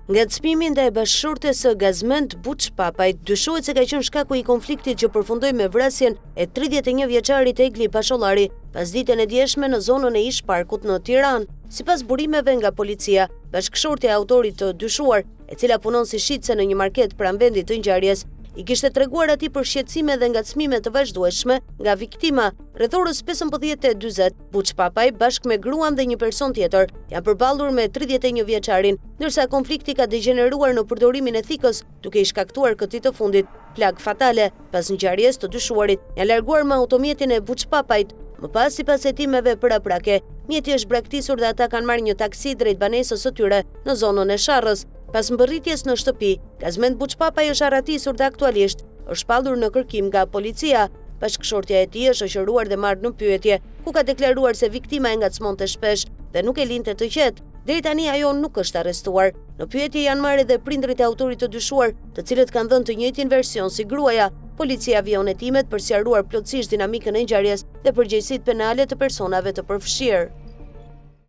Ngacmimi ndaj bashkëshortes së Gazmend Buçpapajt dyshohet se ka qenë shkaku i konfliktit që përfundoi me vrasjen e 31 vjeçarit Egli Pashollari pasditën e djeshme në zonën e Ish Parkut në Tiranë. Sipas burimeve nga policia, bashkëshortja e autorit të dyshuar, e cila punon si shitse në një market pranë vendit të ngjarjes, i kishte treguar atij për shqetësime dhe ngacmime të vazhdueshme nga viktima. Rreth orës 15:40, Buçpapaj bashkë me gruan dhe një person tjetër janë përballur me 31 vjeçarin, ndërsa konflikti ka degeneruar në përdorimin e thikës, duke i shkaktuar këtij të fundit plagë fatale. Pas ngjarjes të dyshuarit janë larguar me automjetin e Buçpapajt. Më pas, sipas hetimeve paraprake, mjeti është braktisur dhe ata kanë marrë një taksi drejt banesës së tyre në zonën e Sharrës. Pas mbërritjes në shtëpi, Gazmend Buçpapaj është arratisur dhe aktualisht është shpallur në kërkim nga policia. Bashkëshortja e tij është shoqëruar dhe marrë në pyetje, ku ka deklaruar se viktima e ngacmonte shpesh dhe nuk e linte të qetë. Deri tani ajo nuk është arrestuar. Në pyetje janë marrë edhe prindrit e autorit të dyshuar, të cilët kanë dhënë të njëjtin version si gruaja. Policia vion hetimet për sqaruar plotësisht dinamikën e ngjarjes dhe përgjegjësitë penale të personave të përfshirë.